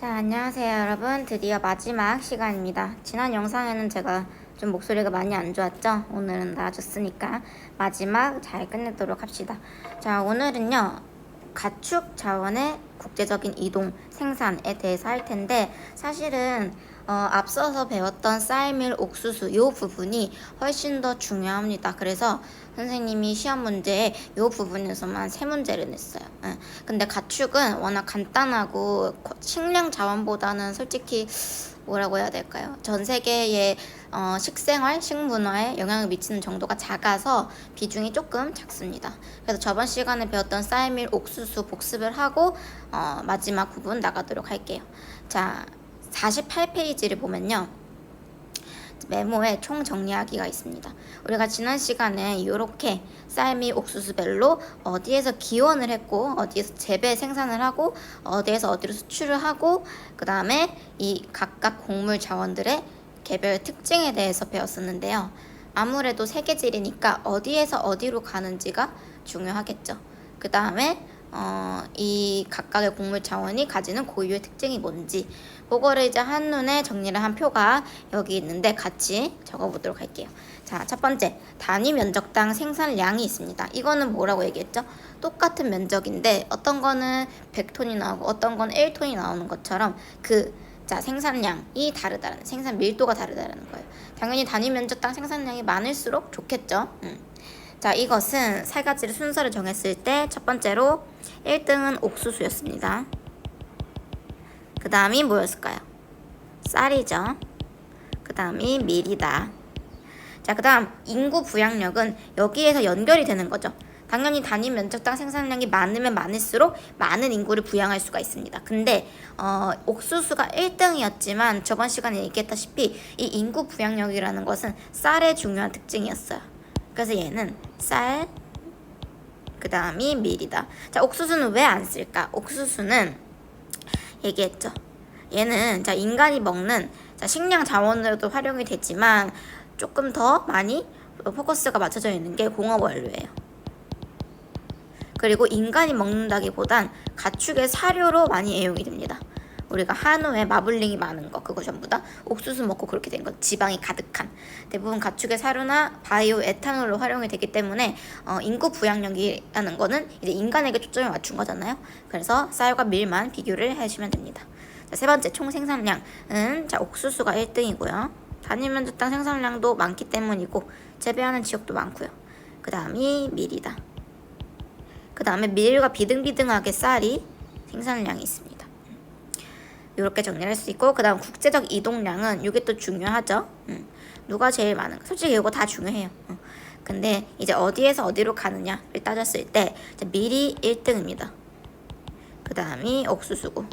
자, 안녕하세요 여러분. 드디어 마지막 시간입니다. 지난 영상에는 제가 좀 목소리가 많이 안 좋았죠? 오늘은 나아졌으니까 마지막 잘 끝내도록 합시다. 자, 오늘은요 가축 자원의 국제적인 이동, 생산에 대해서 할 텐데, 사실은 앞서서 배웠던 쌀밀, 옥수수 이 부분이 훨씬 더 중요합니다. 그래서 선생님이 시험 문제에 이 부분에서만 3문제를 냈어요. 근데 가축은 워낙 간단하고 식량 자원보다는 솔직히 뭐라고 해야 될까요? 전 세계의 식생활, 식문화에 영향을 미치는 정도가 작아서 비중이 조금 작습니다. 그래서 저번 시간에 배웠던 쌀밀, 옥수수 복습을 하고 마지막 부분 나가도록 할게요. 자, 48페이지를 보면요, 메모에 총 정리하기가 있습니다. 우리가 지난 시간에 이렇게 쌀밀, 옥수수별로 어디에서 기원을 했고, 어디에서 재배 생산을 하고, 어디에서 어디로 수출을 하고, 그 다음에 이 각각 곡물 자원들의 개별 특징에 대해서 배웠었는데요. 아무래도 세계질이니까 어디에서 어디로 가는지가 중요하겠죠. 그 다음에 이 각각의 곡물 자원이 가지는 고유의 특징이 뭔지, 그거를 이제 한눈에 정리를 한 표가 여기 있는데 같이 적어보도록 할게요. 자, 첫 번째, 단위 면적당 생산량이 있습니다. 이거는 뭐라고 얘기했죠? 똑같은 면적인데 어떤 거는 100톤이 나오고 어떤 건 1톤이 나오는 것처럼 생산량이 다르다는, 생산 밀도가 다르다는 거예요. 당연히 단위 면적당 생산량이 많을수록 좋겠죠. 자, 이것은 세 가지를 순서를 정했을 때 첫 번째로 1등은 옥수수였습니다. 그 다음이 뭐였을까요? 쌀이죠. 그 다음이 밀이다. 자, 그 다음 인구 부양력은 여기에서 연결이 되는 거죠. 당연히 단위 면적당 생산량이 많으면 많을수록 많은 인구를 부양할 수가 있습니다. 근데 옥수수가 1등이었지만 저번 시간에 얘기했다시피 이 인구 부양력이라는 것은 쌀의 중요한 특징이었어요. 그래서 얘는 쌀, 그 다음이 밀이다. 자, 옥수수는 왜 안 쓸까? 옥수수는 얘기했죠. 얘는 인간이 먹는 식량 자원으로도 활용이 되지만 조금 더 많이 포커스가 맞춰져 있는 게 공업 원료예요. 그리고 인간이 먹는다기보단 가축의 사료로 많이 애용이 됩니다. 우리가 한우에 마블링이 많은 거, 그거 전부 다 옥수수 먹고 그렇게 된 거, 지방이 가득한 대부분 가축의 사료나 바이오 에탄올로 활용이 되기 때문에 인구 부양력이라는 거는 이제 인간에게 초점을 맞춘 거잖아요. 그래서 쌀과 밀만 비교를 해주시면 됩니다. 자, 세 번째, 총 생산량은 옥수수가 1등이고요. 단위 면적당 생산량도 많기 때문이고 재배하는 지역도 많고요. 그 다음이 밀이다. 그 다음에 밀과 비등비등하게 쌀이 생산량이 있습니다. 이렇게 정리를 할 수 있고, 그 다음 국제적 이동량은 이게 또 중요하죠. 누가 제일 많은가? 솔직히 이거 다 중요해요. 근데 이제 어디에서 어디로 가느냐를 따졌을 때 밀이 1등입니다. 그 다음이 옥수수고,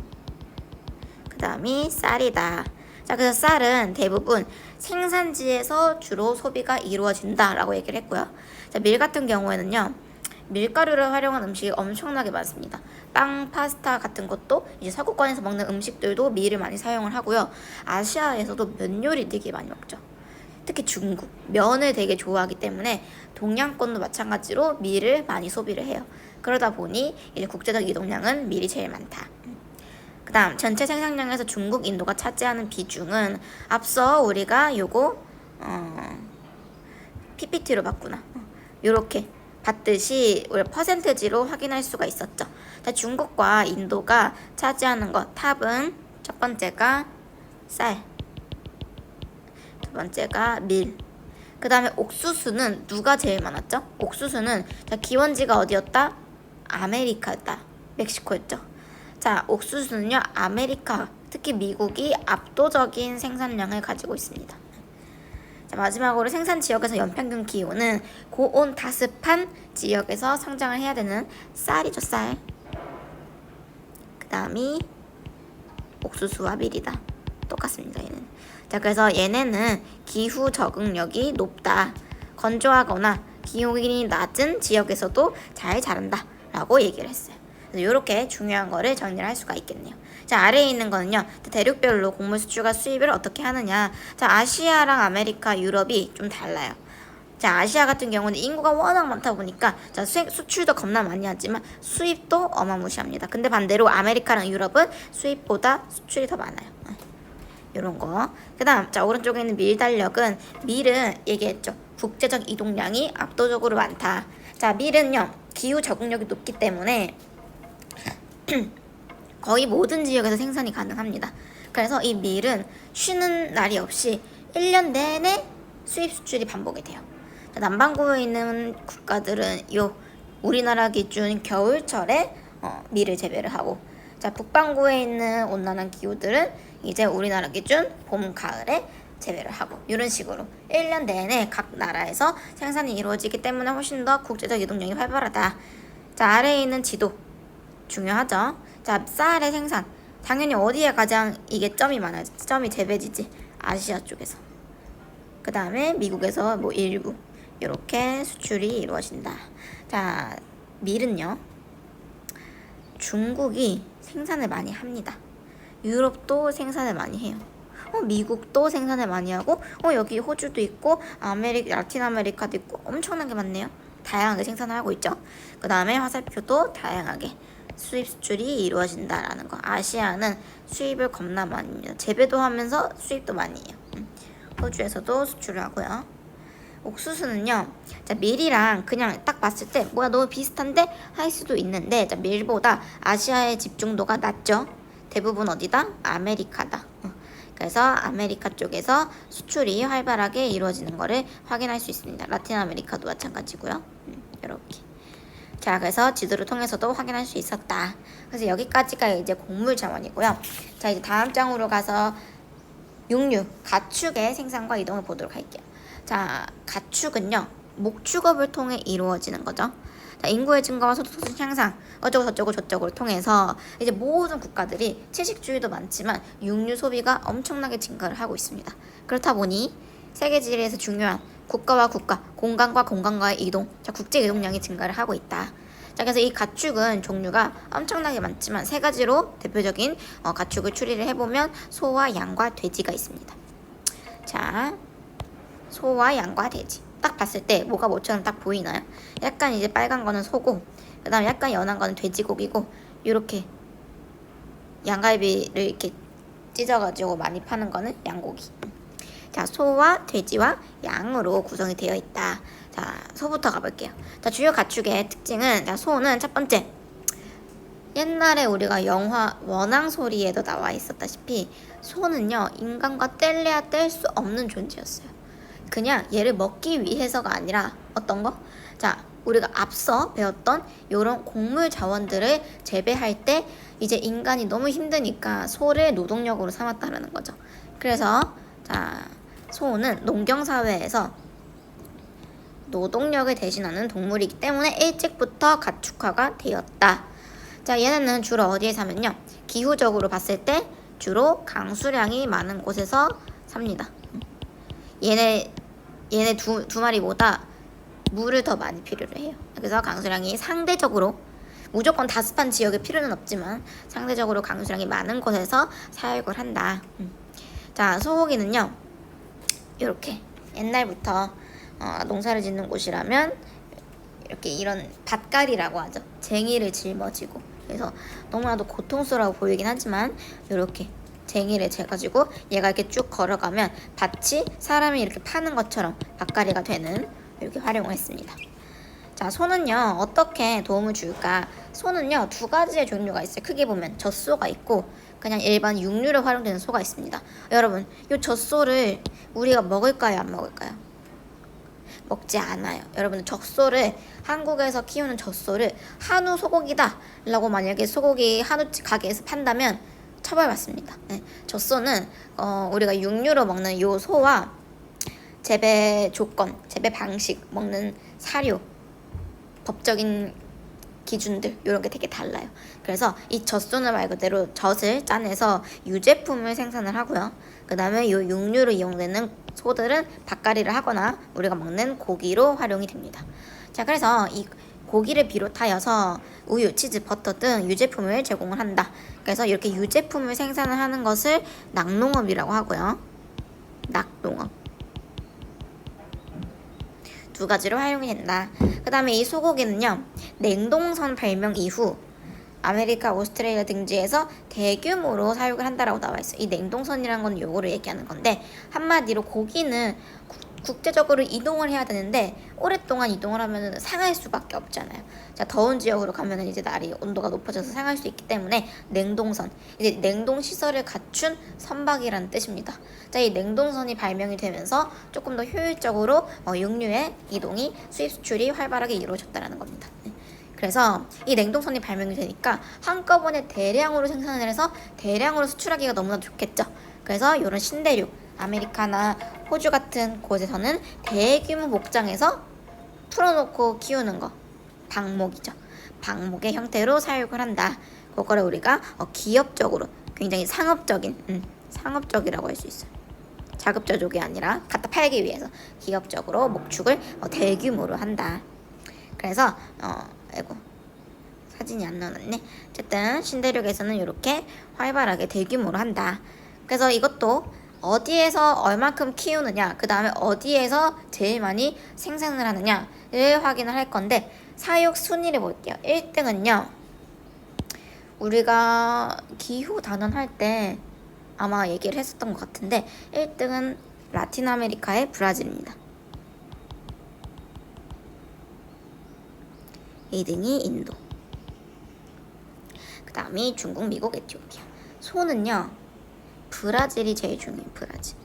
그 다음이 쌀이다. 자, 그래서 쌀은 대부분 생산지에서 주로 소비가 이루어진다라고 얘기를 했고요. 자, 밀 같은 경우에는요, 밀가루를 활용한 음식이 엄청나게 많습니다. 빵, 파스타 같은 것도 이제 서구권에서 먹는 음식들도 밀을 많이 사용을 하고요. 아시아에서도 면 요리 되게 많이 먹죠. 특히 중국, 면을 되게 좋아하기 때문에 동양권도 마찬가지로 밀을 많이 소비를 해요. 그러다 보니 이제 국제적 이동량은 밀이 제일 많다. 그 다음 전체 생산량에서 중국, 인도가 차지하는 비중은 앞서 우리가 요거 PPT로 봤구나. 요렇게 봤듯이 우리 퍼센테지로 확인할 수가 있었죠. 자, 중국과 인도가 차지하는 것, 탑은 첫 번째가 쌀, 두 번째가 밀, 그 다음에 옥수수는 누가 제일 많았죠? 옥수수는 기원지가 어디였다? 아메리카였다. 멕시코였죠. 자, 옥수수는요, 아메리카, 특히 미국이 압도적인 생산량을 가지고 있습니다. 자, 마지막으로 생산 지역에서 연평균 기온은 고온 다습한 지역에서 성장을 해야 되는 쌀이죠, 쌀. 그 다음이 옥수수와 밀이다. 똑같습니다, 얘는. 자, 그래서 얘네는 기후 적응력이 높다. 건조하거나 기온이 낮은 지역에서도 잘 자란다 라고 얘기를 했어요. 그래서 이렇게 중요한 거를 정리를 할 수가 있겠네요. 자, 아래에 있는 거는요, 대륙별로 곡물 수출과 수입을 어떻게 하느냐. 자, 아시아랑 아메리카, 유럽이 좀 달라요. 자, 아시아 같은 경우는 인구가 워낙 많다 보니까 자, 수출도 겁나 많이 하지만 수입도 어마무시합니다. 근데 반대로 아메리카랑 유럽은 수입보다 수출이 더 많아요. 이런 거. 그 다음, 자, 오른쪽에 있는 밀 달력은, 밀은 얘기했죠. 국제적 이동량이 압도적으로 많다. 자, 밀은요, 기후 적응력이 높기 때문에 거의 모든 지역에서 생산이 가능합니다. 그래서 이 밀은 쉬는 날이 없이 1년 내내 수입 수출이 반복이 돼요. 자, 남반구에 있는 국가들은 요 우리나라 기준 겨울철에 밀을 재배를 하고, 자, 북반구에 있는 온난한 기후들은 이제 우리나라 기준 봄, 가을에 재배를 하고, 이런 식으로 1년 내내 각 나라에서 생산이 이루어지기 때문에 훨씬 더 국제적 이동량이 활발하다. 자, 아래에 있는 지도 중요하죠. 자, 쌀의 생산, 당연히 어디에 가장 이게 점이 많아요? 점이 재배지지, 아시아 쪽에서. 그 다음에 미국에서 뭐 일부 이렇게 수출이 이루어진다. 자, 밀은요, 중국이 생산을 많이 합니다. 유럽도 생산을 많이 해요. 미국도 생산을 많이 하고, 여기 호주도 있고, 라틴 아메리카도 있고, 엄청나게 많네요. 다양하게 생산을 하고 있죠. 그 다음에 화살표도 다양하게 수입 수출이 이루어진다라는 거. 아시아는 수입을 겁나 많이 합니다. 재배도 하면서 수입도 많이 해요. 호주에서도 수출을 하고요. 옥수수는요, 자, 밀이랑 그냥 딱 봤을 때 뭐야 너무 비슷한데 할 수도 있는데, 자, 밀보다 아시아의 집중도가 낮죠. 대부분 어디다? 아메리카다. 그래서 아메리카 쪽에서 수출이 활발하게 이루어지는 것을 확인할 수 있습니다. 라틴 아메리카도 마찬가지고요. 이렇게. 자, 그래서 지도를 통해서도 확인할 수 있었다. 그래서 여기까지가 이제 곡물 자원이고요. 자, 이제 다음 장으로 가서 육류, 가축의 생산과 이동을 보도록 할게요. 자, 가축은요, 목축업을 통해 이루어지는 거죠. 자, 인구의 증가와 소득 향상, 어쩌고 저쩌고 저쩌고를 통해서 이제 모든 국가들이 채식주의도 많지만 육류 소비가 엄청나게 증가를 하고 있습니다. 그렇다 보니 세계 지리에서 중요한 국가와 국가, 공간과 공간과의 이동, 자, 국제 이동량이 증가를 하고 있다. 자, 그래서 이 가축은 종류가 엄청나게 많지만 세 가지로 대표적인 가축을 추리를 해보면 소와 양과 돼지가 있습니다. 자, 소와 양과 돼지. 딱 봤을 때 뭐가 뭐처럼 딱 보이나요? 약간 이제 빨간 거는 소고, 그 다음에 약간 연한 거는 돼지고기고, 이렇게 양갈비를 이렇게 찢어가지고 많이 파는 거는 양고기. 자, 소와 돼지와 양으로 구성이 되어 있다. 자, 소부터 가볼게요. 자, 주요 가축의 특징은, 자, 소는 첫 번째, 옛날에 우리가 영화 원앙소리에도 나와 있었다시피 소는요, 인간과 뗄래야 뗄 수 없는 존재였어요. 그냥 얘를 먹기 위해서가 아니라 어떤 거? 자, 우리가 앞서 배웠던 이런 곡물 자원들을 재배할 때 이제 인간이 너무 힘드니까 소를 노동력으로 삼았다라는 거죠. 그래서 자, 소는 농경사회에서 노동력을 대신하는 동물이기 때문에 일찍부터 가축화가 되었다. 자, 얘네는 주로 어디에 사면요, 기후적으로 봤을 때 주로 강수량이 많은 곳에서 삽니다. 얘네 두 마리보다 물을 더 많이 필요로 해요. 그래서 강수량이 상대적으로, 무조건 다습한 지역에 필요는 없지만 상대적으로 강수량이 많은 곳에서 사육을 한다. 자, 소고기는요, 이렇게 옛날부터 농사를 짓는 곳이라면 이렇게 이런 밭갈이라고 하죠. 쟁이를 짊어지고, 그래서 너무나도 고통스러워 보이긴 하지만 이렇게 쟁이를 재가지고 얘가 이렇게 쭉 걸어가면 밭이 사람이 이렇게 파는 것처럼 밭갈이가 되는, 이렇게 활용을 했습니다. 자, 소는요, 어떻게 도움을 줄까? 소는요, 두 가지의 종류가 있어요. 크게 보면 젖소가 있고 그냥 일반 육류로 활용되는 소가 있습니다. 여러분, 이 젖소를 우리가 먹을까요, 안 먹을까요? 먹지 않아요. 여러분, 젖소를, 한국에서 키우는 젖소를 한우 소고기다 라고 만약에 소고기 한우집 가게에서 판다면 처벌받습니다. 네. 젖소는 우리가 육류로 먹는 요 소와 재배 조건, 재배 방식, 먹는 사료, 법적인 기준들, 이런 게 되게 달라요. 그래서 이 젖소는 말 그대로 젖을 짜내서 유제품을 생산을 하고요. 그 다음에 요 육류로 이용되는 소들은 밭갈이를 하거나 우리가 먹는 고기로 활용이 됩니다. 자, 그래서 이 고기를 비롯하여서 우유, 치즈, 버터 등 유제품을 제공을 한다. 그래서 이렇게 유제품을 생산을 하는 것을 낙농업이라고 하고요. 낙농업. 두 가지로 활용이 된다. 그 다음에 이 소고기는요, 냉동선 발명 이후 아메리카, 오스트레일리아 등지에서 대규모로 사육을 한다라고 나와 있어요. 이 냉동선이라는 건 요거를 얘기하는 건데, 한마디로 고기는 국제적으로 이동을 해야 되는데 오랫동안 이동을 하면 상할 수밖에 없잖아요. 자, 더운 지역으로 가면은 이제 날이 온도가 높아져서 상할 수 있기 때문에 냉동선, 이제 냉동 시설을 갖춘 선박이라는 뜻입니다. 자, 이 냉동선이 발명이 되면서 조금 더 효율적으로 육류의 이동이, 수입 수출이 활발하게 이루어졌다라는 겁니다. 그래서 이 냉동선이 발명이 되니까 한꺼번에 대량으로 생산을 해서 대량으로 수출하기가 너무나 좋겠죠. 그래서 이런 신대륙, 아메리카나 호주 같은 곳에서는 대규모 목장에서 풀어놓고 키우는 거, 방목이죠. 방목의 형태로 사육을 한다. 그거를 우리가 기업적으로, 굉장히 상업적인, 상업적이라고 할 수 있어요. 자급자족이 아니라 갖다 팔기 위해서 기업적으로 목축을 대규모로 한다. 그래서 아이고, 사진이 안 나왔네. 어쨌든 신대륙에서는 이렇게 활발하게 대규모로 한다. 그래서 이것도 어디에서 얼만큼 키우느냐, 그 다음에 어디에서 제일 많이 생산을 하느냐를 확인을 할 건데, 사육 순위를 볼게요. 1등은요, 우리가 기후 단원할 때 아마 얘기를 했었던 것 같은데, 1등은 라틴 아메리카의 브라질입니다. 2등이 인도, 그 다음이 중국, 미국, 에티오피아. 소는요, 브라질이 제일 중요해요. 브라질.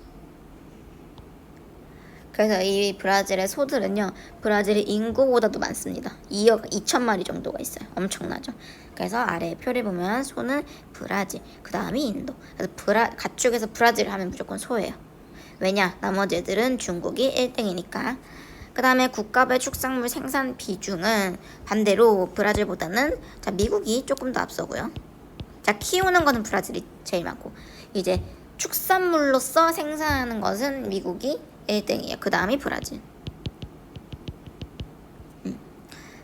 그래서 이 브라질의 소들은요, 브라질의 인구보다도 많습니다. 2억 2천 마리 정도가 있어요. 엄청나죠. 그래서 아래 표를 보면 소는 브라질, 그 다음이 인도. 그래서 가축에서 브라질을 하면 무조건 소예요. 왜냐? 나머지 애들은 중국이 1등이니까. 그 다음에 국가별 축산물 생산 비중은 반대로 브라질보다는 미국이 조금 더 앞서고요. 자, 키우는 거는 브라질이 제일 많고, 이제 축산물로서 생산하는 것은 미국이 1등이에요. 그 다음이 브라질.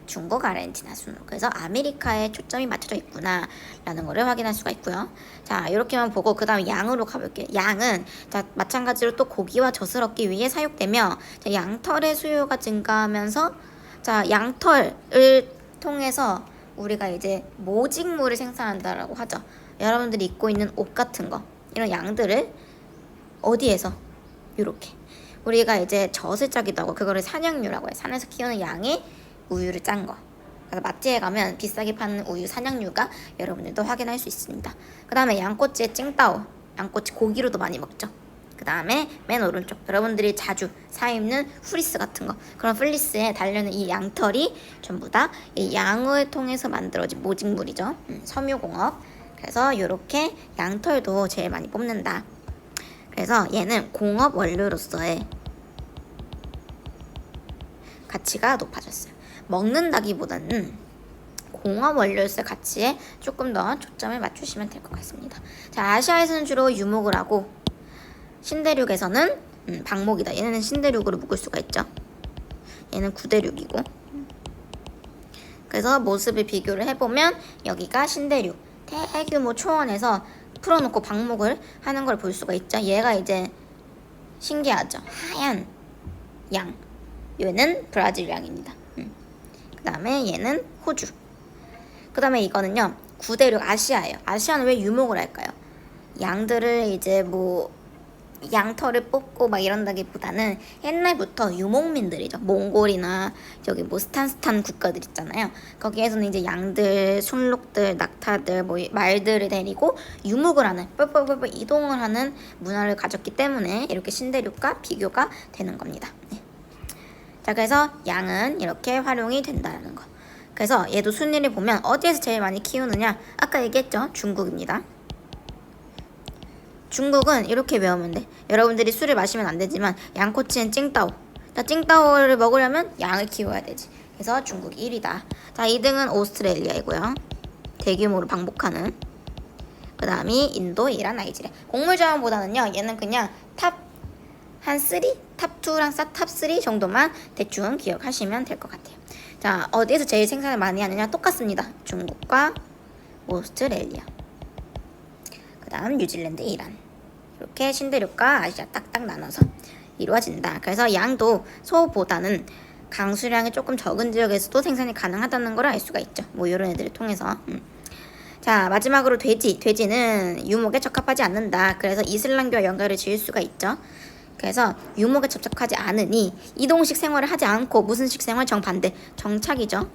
중국, 아르헨티나 순으로. 그래서 아메리카에 초점이 맞춰져 있구나 라는 거를 확인할 수가 있고요. 자, 이렇게만 보고 그 다음 양으로 가볼게요. 양은 자, 마찬가지로 또 고기와 젖을 얻기 위해 사육되며, 자, 양털의 수요가 증가하면서, 자, 양털을 통해서 우리가 이제 모직물을 생산한다라고 하죠. 여러분들이 입고 있는 옷 같은 거, 이런 양들을 어디에서? 이렇게 우리가 이제 젖을 짜기도 하고, 그거를 산양류라고 해요. 산에서 키우는 양의 우유를 짠 거. 그래서 마트에 가면 비싸게 파는 우유 산양류가 여러분들도 확인할 수 있습니다. 그 다음에 양꼬치의 찡따오, 양꼬치 고기로도 많이 먹죠. 그 다음에 맨 오른쪽, 여러분들이 자주 사입는 후리스 같은 거, 그런 플리스에 달려있는 이 양털이 전부 다 이 양을 통해서 만들어진 모직물이죠. 섬유공업. 그래서 이렇게 양털도 제일 많이 뽑는다. 그래서 얘는 공업 원료로서의 가치가 높아졌어요. 먹는다기보다는 공업 원료로서의 가치에 조금 더 초점을 맞추시면 될 것 같습니다. 자, 아시아에서는 주로 유목을 하고, 신대륙에서는 방목이다. 얘는 신대륙으로 묶을 수가 있죠. 얘는 구대륙이고. 그래서 모습을 비교를 해보면 여기가 신대륙, 대규모 초원에서 풀어놓고 방목을 하는 걸 볼 수가 있죠. 얘가 이제 신기하죠. 하얀 양. 얘는 브라질 양입니다. 그 다음에 얘는 호주. 그 다음에 이거는요, 구대륙 아시아예요. 아시아는 왜 유목을 할까요? 양들을 이제 뭐 양털을 뽑고 막 이런다기보다는 옛날부터 유목민들이죠. 몽골이나 저기 뭐 스탄 국가들 있잖아요. 거기에서는 이제 양들, 순록들, 낙타들, 뭐 말들을 데리고 유목을 하는, 뻘뻘뻘뻘 이동을 하는 문화를 가졌기 때문에 이렇게 신대륙과 비교가 되는 겁니다. 네. 자, 그래서 양은 이렇게 활용이 된다는 거. 그래서 얘도 순위를 보면 어디에서 제일 많이 키우느냐, 아까 얘기했죠. 중국입니다. 중국은 이렇게 외우면 돼. 여러분들이 술을 마시면 안 되지만 양꼬치엔 찡따오. 자, 찡따오를 먹으려면 양을 키워야 되지. 그래서 중국이 1위다. 자, 2등은 오스트레일리아이고요. 대규모로 방목하는. 그 다음이 인도, 이란, 나이지리아. 곡물자원보다는요, 얘는 그냥 한 3? 탑 2랑 탑 3 정도만 대충 기억하시면 될 것 같아요. 자, 어디에서 제일 생산을 많이 하느냐? 똑같습니다. 중국과 오스트레일리아. 그 다음 뉴질랜드, 이란. 이렇게 신대륙과 아시아 딱딱 나눠서 이루어진다. 그래서 양도 소보다는 강수량이 조금 적은 지역에서도 생산이 가능하다는 걸 알 수가 있죠. 뭐 이런 애들을 통해서. 자, 마지막으로 돼지. 돼지는 유목에 적합하지 않는다. 그래서 이슬람교와 연결을 지을 수가 있죠. 그래서 유목에 접촉하지 않으니 이동식 생활을 하지 않고 무슨 식 생활? 정반대. 정착이죠.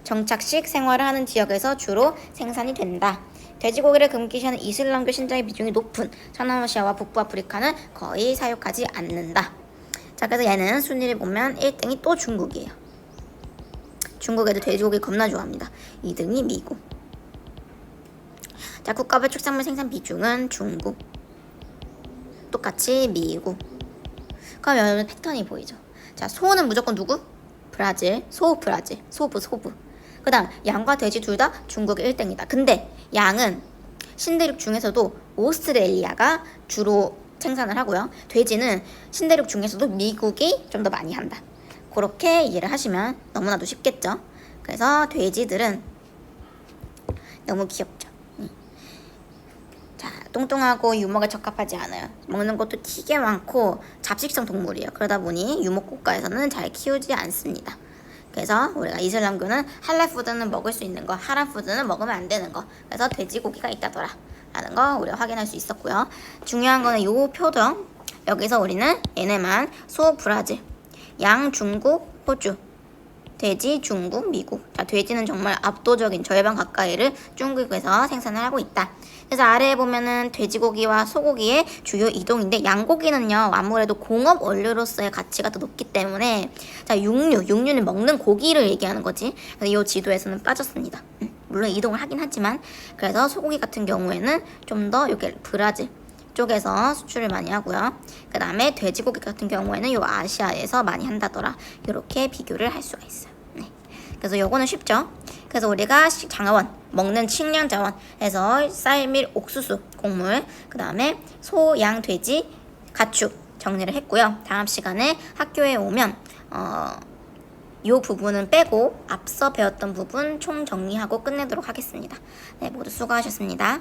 정착식 생활을 하는 지역에서 주로 생산이 된다. 돼지고기를 금기시하는 이슬람교 신자의 비중이 높은 서남아시아와 북부아프리카는 거의 사육하지 않는다. 자, 그래서 얘는 순위를 보면 1등이 또 중국이에요. 중국 애들 돼지고기 겁나 좋아합니다. 2등이 미국. 자, 국가별 축산물 생산 비중은 중국. 똑같이 미국. 그럼 여러분 패턴이 보이죠? 자, 소는 무조건 누구? 브라질. 브라질. 소부. 그 다음 양과 돼지 둘 다 중국이 1등이다. 근데 양은 신대륙 중에서도 오스트레일리아가 주로 생산을 하고요. 돼지는 신대륙 중에서도 미국이 좀 더 많이 한다. 그렇게 이해를 하시면 너무나도 쉽겠죠. 그래서 돼지들은 너무 귀엽죠. 자, 똥똥하고 유목에 적합하지 않아요. 먹는 것도 되게 많고 잡식성 동물이에요. 그러다 보니 유목 국가에서는 잘 키우지 않습니다. 그래서 우리가 이슬람교는 할랄 푸드는 먹을 수 있는 거, 하람 푸드는 먹으면 안 되는 거. 그래서 돼지고기가 있다더라 라는 거 우리가 확인할 수 있었고요. 중요한 거는 요 표죠. 여기서 우리는 얘네만 소 브라질, 양 중국, 호주, 돼지 중국, 미국. 자, 돼지는 정말 압도적인 절반 가까이를 중국에서 생산을 하고 있다. 그래서 아래에 보면은 돼지고기와 소고기의 주요 이동인데 양고기는요 아무래도 공업 원료로서의 가치가 더 높기 때문에 자 육류는 먹는 고기를 얘기하는 거지. 그래서 이 지도에서는 빠졌습니다. 물론 이동을 하긴 하지만 그래서 소고기 같은 경우에는 좀 더 이렇게 브라질 쪽에서 수출을 많이 하고요. 그 다음에 돼지고기 같은 경우에는 요 아시아에서 많이 한다더라. 이렇게 비교를 할 수가 있어요. 네. 그래서 요거는 쉽죠. 그래서 우리가 장화원 먹는 식량자원 해서 쌀, 밀, 옥수수, 곡물, 그 다음에 소, 양, 돼지, 가축 정리를 했고요. 다음 시간에 학교에 오면 요 부분은 빼고 앞서 배웠던 부분 총 정리하고 끝내도록 하겠습니다. 네, 모두 수고하셨습니다.